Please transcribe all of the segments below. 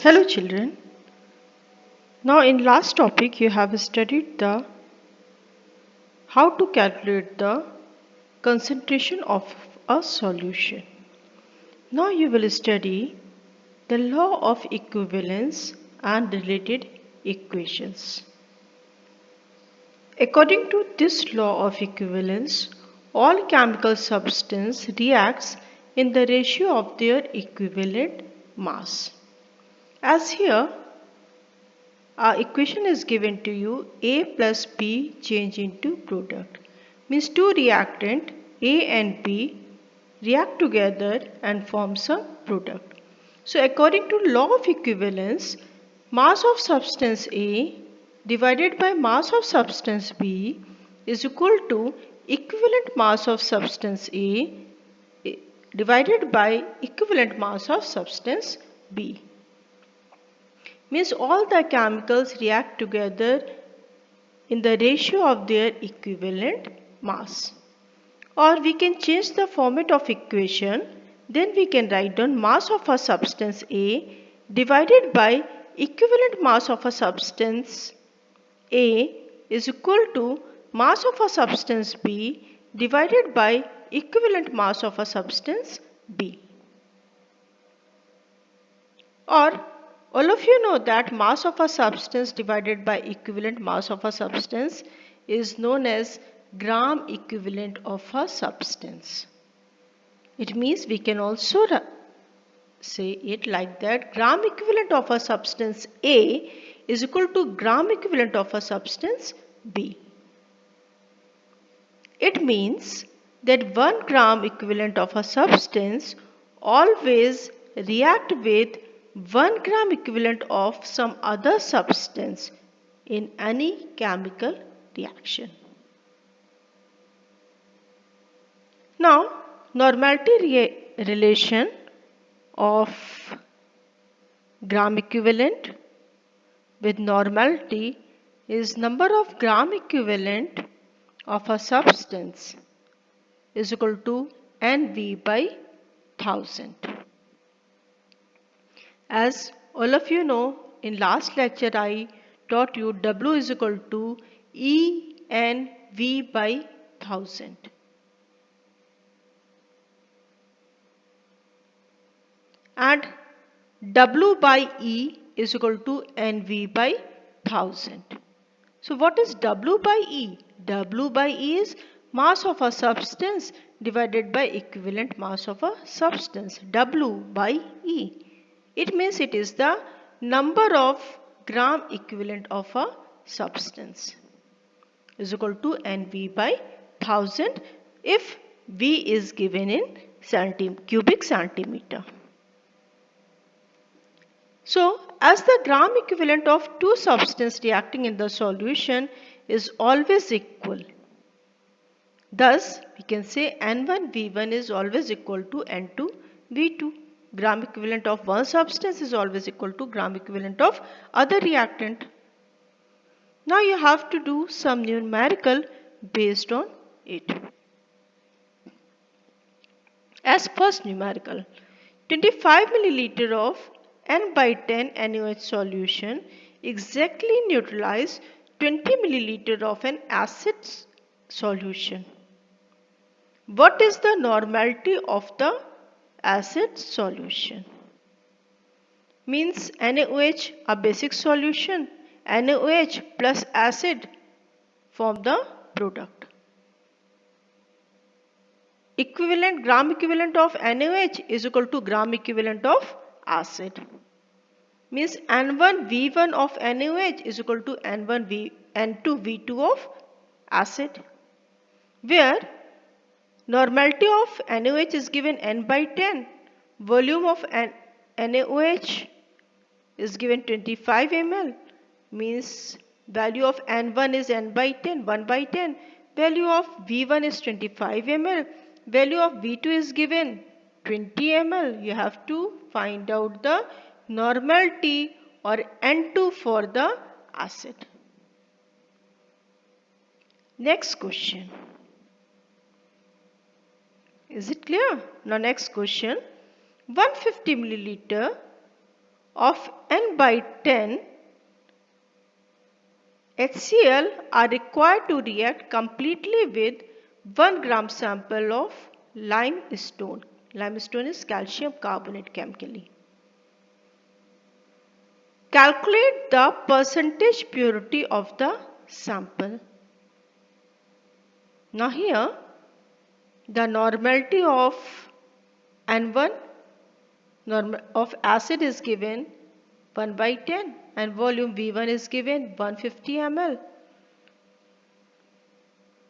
Hello children. Now in last topic you have studied the how to calculate the concentration of a solution. Now you will study the law of equivalence and related equations. According to this law of equivalence, all chemical substance reacts in the ratio of their equivalent mass. As here our equation is given to you, A plus B change into product. Means two reactant A and B react together and forms a product. So according to law of equivalence, mass of substance A divided by mass of substance B is equal to equivalent mass of substance A divided by equivalent mass of substance B. Means all the chemicals react together in the ratio of their equivalent mass. Or we can change the format of equation, then we can write down mass of a substance A divided by equivalent mass of a substance A is equal to mass of a substance B divided by equivalent mass of a substance B. Or all of you know that mass of a substance divided by equivalent mass of a substance is known as gram equivalent of a substance. It means we can also say it like that, gram equivalent of a substance A is equal to gram equivalent of a substance B. It means that 1 gram equivalent of a substance always react with 1 gram equivalent of some other substance in any chemical reaction. Now, normality relation of gram equivalent with normality is number of gram equivalent of a substance is equal to NV by 1000. As all of you know, in last lecture I taught you W is equal to ENV by 1000. And W by E is equal to NV by 1000. So what is W by E? W by E is mass of a substance divided by equivalent mass of a substance, W by E. It means it is the number of gram equivalent of a substance is equal to NV by 1000 if V is given in cubic centimeter. So, as the gram equivalent of two substances reacting in the solution is always equal, thus we can say N1V1 is always equal to N2V2. Gram equivalent of one substance is always equal to gram equivalent of other reactant. Now you have to do some numerical based on it. As first numerical, 25 milliliter of N by 10 NaOH solution exactly neutralize 20 milliliter of an acid solution. What is the normality of the acid solution? Means NaOH a basic solution, NaOH plus acid form the product. Equivalent gram equivalent of NaOH is equal to gram equivalent of acid. Means N1V1 of NaOH is equal to N2V2 of acid, where normality of NaOH is given N by 10, volume of NaOH is given 25 ml, means value of N1 is N by 10, 1 by 10, value of V1 is 25 ml, value of V2 is given 20 ml. You have to find out the normality or N2 for the acid. Next question. Is it clear? Now next question. 150 milliliter of n by 10 HCl are required to react completely with 1 gram sample of limestone. Limestone is calcium carbonate chemically. Calculate the percentage purity of the sample. Now here the normality of N1 of acid is given 1 by 10 and volume V1 is given 150 ml.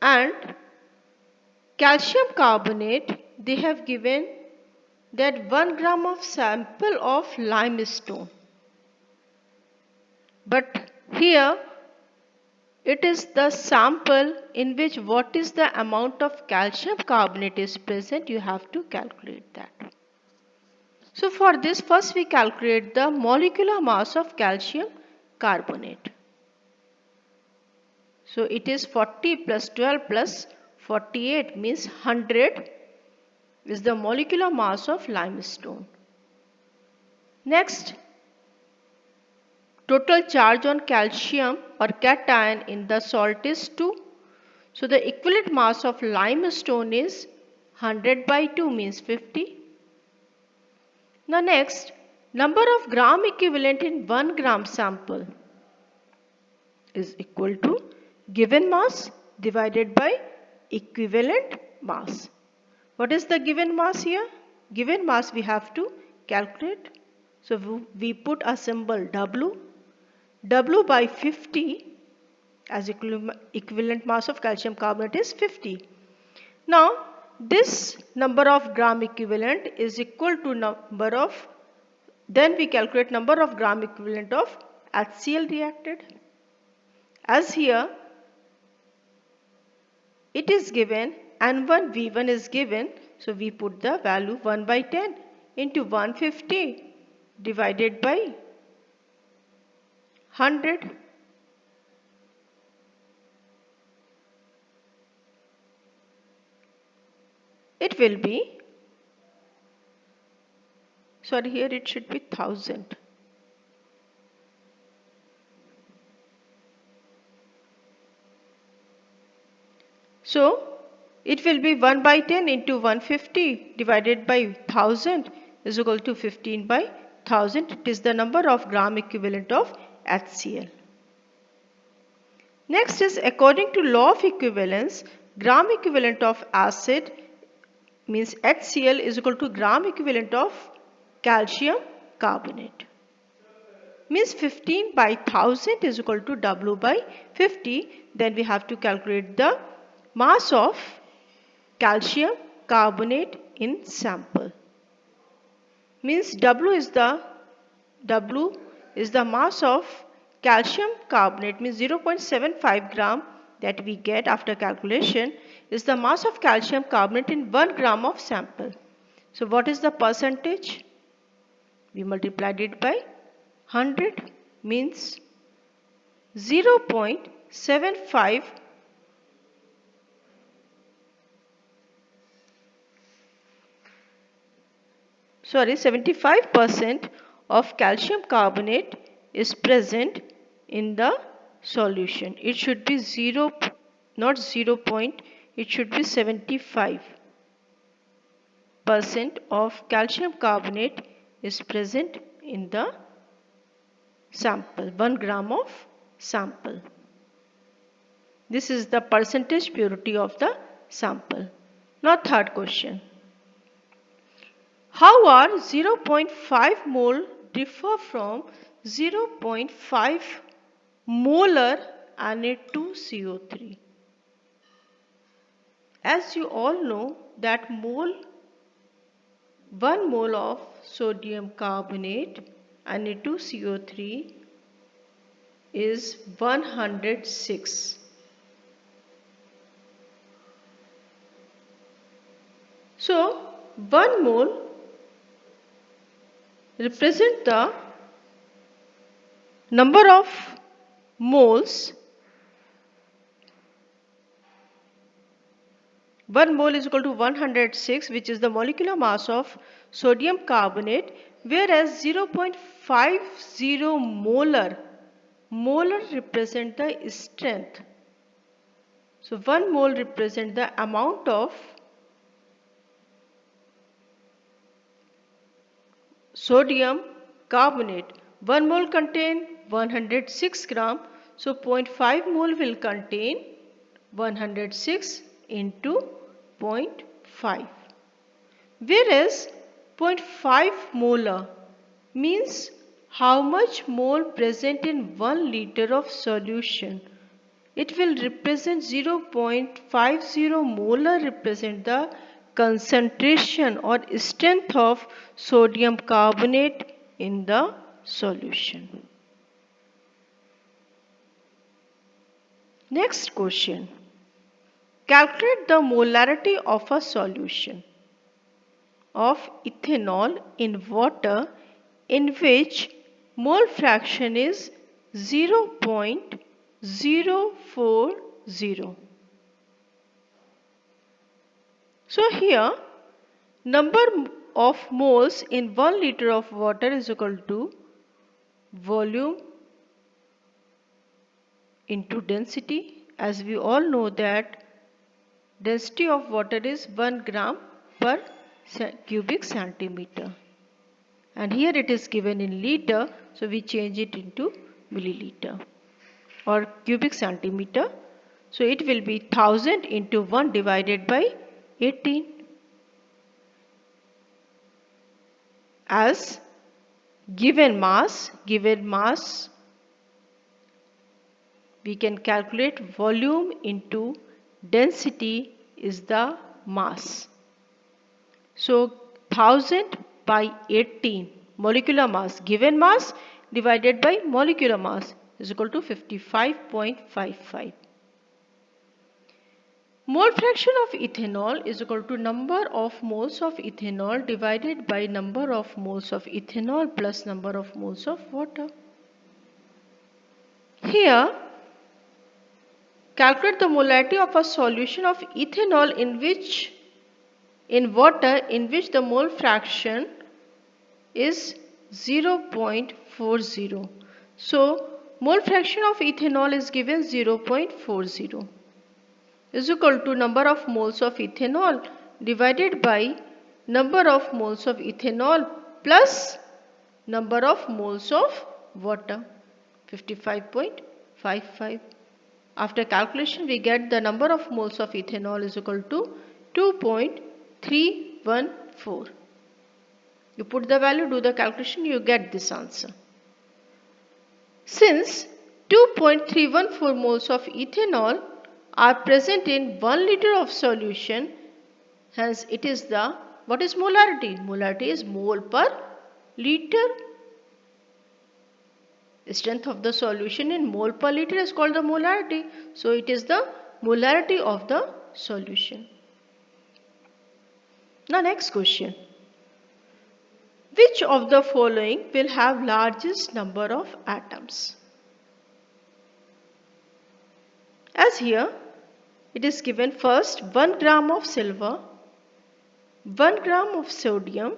And calcium carbonate, they have given that 1 gram of sample of limestone. But here it is the sample in which what is the amount of calcium carbonate is present, you have to calculate that. So for this, first we calculate the molecular mass of calcium carbonate. So it is 40 plus 12 plus 48 means 100 is the molecular mass of limestone. Next, total charge on calcium or cation in the salt is 2. So the equivalent mass of limestone is 100 by 2 means 50. Now next, number of gram equivalent in 1 gram sample is equal to given mass divided by equivalent mass. What is the given mass here? Given mass we have to calculate. So we put a symbol W. W by 50 as equivalent mass of calcium carbonate is 50. Now this number of gram equivalent is equal to number of, then we calculate number of gram equivalent of HCl reacted. As here it is given N1 V1 is given, so we put the value 1 by 10 into 150 divided by 100. It will be, sorry, here it should be 1000. So it will be 1 by 10 into 150 divided by 1000 is equal to 15 by 1000. It is the number of gram equivalent of HCl. Next is according to law of equivalence, gram equivalent of acid means HCl is equal to gram equivalent of calcium carbonate. Means 15 by 1000 is equal to W by 50. Then we have to calculate the mass of calcium carbonate in sample. Means W is the mass of calcium carbonate, means 0.75 gram that we get after calculation is the mass of calcium carbonate in 1 gram of sample. So what is the percentage? We multiplied it by 100 means 0.75 75% of calcium carbonate is present in the solution. It should be 0, not 0 point, it should be 75% of calcium carbonate is present in the sample, 1 gram of sample. This is the percentage purity of the sample. Now third question. How are 0.5 mole differ from 0.5 molar Na2CO3? As you all know that 1 mole of sodium carbonate Na2CO3 is 106. So 1 mole represent the number of moles. 1 mole is equal to 106, which is the molecular mass of sodium carbonate, whereas 0.50 molar represent the strength. So 1 mole represent the amount of sodium carbonate. 1 mole contain 106 gram. So 0.5 mole will contain 106 into 0.5. Whereas 0.5 molar means how much mole present in 1 liter of solution. It will represent 0.50 molar represent the concentration or strength of sodium carbonate in the solution. Next question. Calculate the molarity of a solution of ethanol in water in which mole fraction is 0.040. So here number of moles in 1 liter of water is equal to volume into density. As we all know that density of water is 1 gram per cubic centimeter. And here it is given in liter, so we change it into milliliter or cubic centimeter. So it will be 1000 into 1 divided by 18. As given mass, we can calculate volume into density is the mass. So 1000 by 18 molecular mass, given mass divided by molecular mass is equal to 55.55. Mole fraction of ethanol is equal to number of moles of ethanol divided by number of moles of ethanol plus number of moles of water. Here, calculate the molarity of a solution of ethanol in water in which the mole fraction is 0.40. So, mole fraction of ethanol is given 0.40 is equal to number of moles of ethanol divided by number of moles of ethanol plus number of moles of water, 55.55. After calculation, we get the number of moles of ethanol is equal to 2.314. You put the value, do the calculation, you get this answer. Since 2.314 moles of ethanol are present in 1 liter of solution, hence it is the, what is molarity? Molarity is mole per liter. The strength of the solution in mole per liter is called the molarity. So it is the molarity of the solution. Now next question. Which of the following will have largest number of atoms? As here it is given first 1 gram of silver, 1 gram of sodium,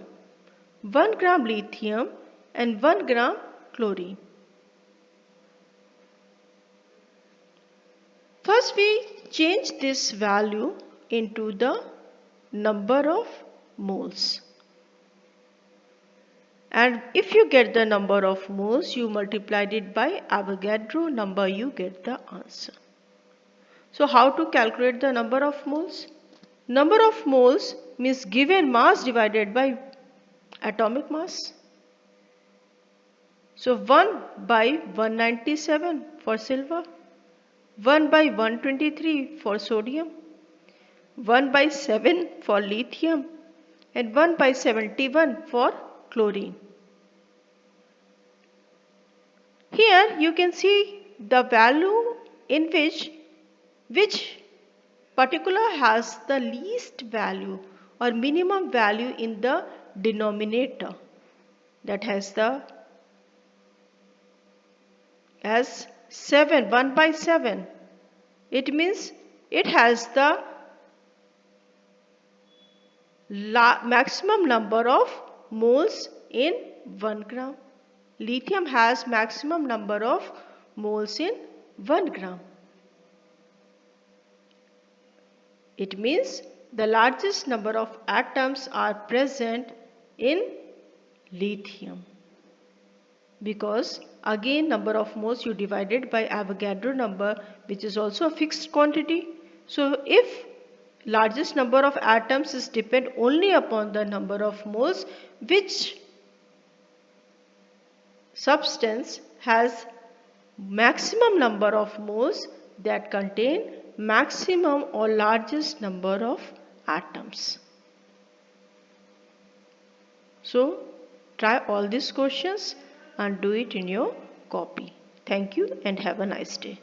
1 gram lithium and 1 gram chlorine. First we change this value into the number of moles. And if you get the number of moles, you multiplied it by Avogadro number, you get the answer. So how to calculate the number of moles? Number of moles means given mass divided by atomic mass. So 1 by 197 for silver, 1 by 123 for sodium, 1 by 7 for lithium and 1 by 71 for chlorine. Here you can see the value in which particular has the least value or minimum value in the denominator, that has the as 7, 1 by 7. It means it has the maximum number of moles in 1 gram. Lithium has maximum number of moles in 1 gram. It means the largest number of atoms are present in lithium. Because again number of moles you divided by Avogadro number, which is also a fixed quantity. So if largest number of atoms is depend only upon the number of moles, which substance has maximum number of moles that contain maximum or largest number of atoms. So try all these questions and do it in your copy. Thank you and have a nice day.